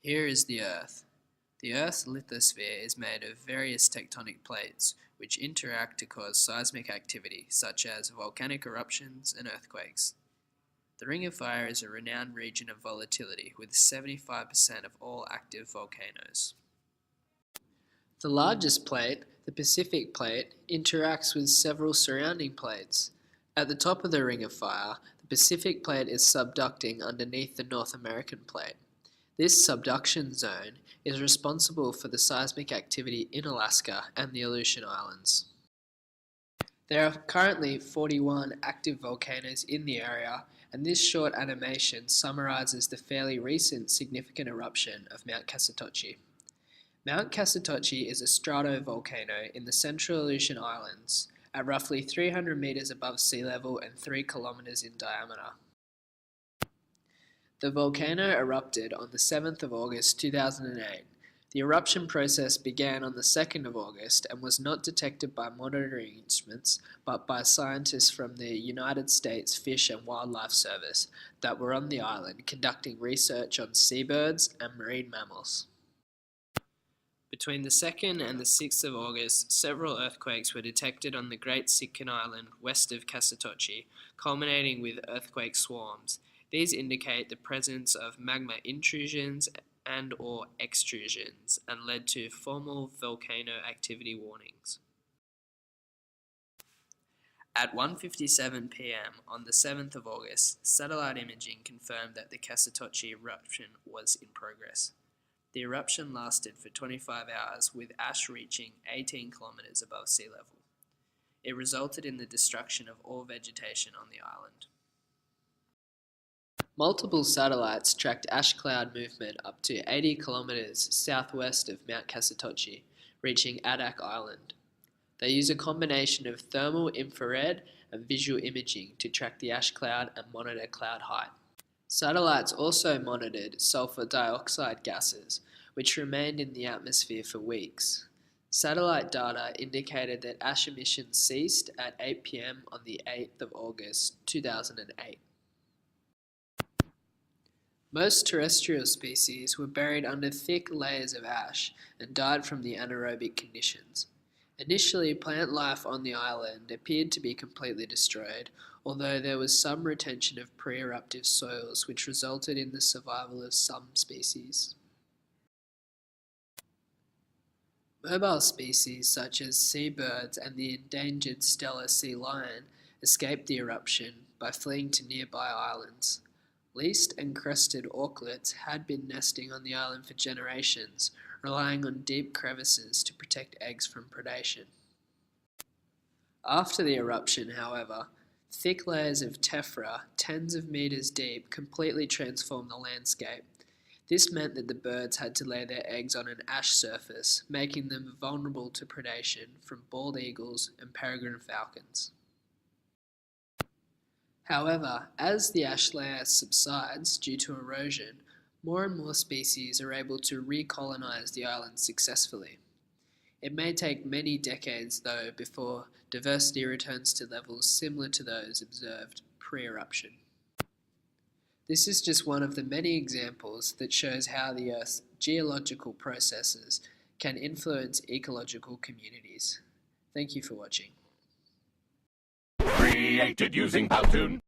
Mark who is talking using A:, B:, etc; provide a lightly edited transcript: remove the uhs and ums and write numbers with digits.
A: Here is the Earth. The Earth's lithosphere is made of various tectonic plates, which interact to cause seismic activity, such as volcanic eruptions and earthquakes. The Ring of Fire is a renowned region of volatility, with 75% of all active volcanoes. The largest plate, the Pacific Plate, interacts with several surrounding plates. At the top of the Ring of Fire, the Pacific Plate is subducting underneath the North American Plate. This subduction zone is responsible for the seismic activity in Alaska and the Aleutian Islands. There are currently 41 active volcanoes in the area, and this short animation summarizes the fairly recent significant eruption of Mount Kasotochi. Mount Kasotochi is a stratovolcano in the central Aleutian Islands, at roughly 300 meters above sea level and 3 kilometers in diameter. The volcano erupted on the 7th of August 2008. The eruption process began on the 2nd of August and was not detected by monitoring instruments, but by scientists from the United States Fish and Wildlife Service that were on the island conducting research on seabirds and marine mammals. Between the 2nd and the 6th of August, several earthquakes were detected on the Great Sitkan Island west of Kasotochi, culminating with earthquake swarms. These indicate the presence of magma intrusions and/or extrusions and led to formal volcano activity warnings. At 1:57 p.m. on the 7th of August, satellite imaging confirmed that the Kasotochi eruption was in progress. The eruption lasted for 25 hours, with ash reaching 18 kilometers above sea level. It resulted in the destruction of all vegetation on the island. Multiple satellites tracked ash cloud movement up to 80 kilometers southwest of Mount Kasotochi, reaching Adak Island. They use a combination of thermal infrared and visual imaging to track the ash cloud and monitor cloud height. Satellites also monitored sulfur dioxide gases, which remained in the atmosphere for weeks. Satellite data indicated that ash emissions ceased at 8 p.m. on the 8th of August 2008. Most terrestrial species were buried under thick layers of ash and died from the anaerobic conditions. Initially, plant life on the island appeared to be completely destroyed, although there was some retention of pre-eruptive soils which resulted in the survival of some species. Mobile species such as seabirds and the endangered Steller sea lion escaped the eruption by fleeing to nearby islands. Least and crested auklets had been nesting on the island for generations, relying on deep crevices to protect eggs from predation. After the eruption, however, thick layers of tephra, tens of meters deep, completely transformed the landscape. This meant that the birds had to lay their eggs on an ash surface, making them vulnerable to predation from bald eagles and peregrine falcons. However, as the ash layer subsides due to erosion, more and more species are able to recolonize the island successfully. It may take many decades, though, before diversity returns to levels similar to those observed pre-eruption. This is just one of the many examples that shows how the Earth's geological processes can influence ecological communities. Thank you for watching.
B: Created using Powtoon.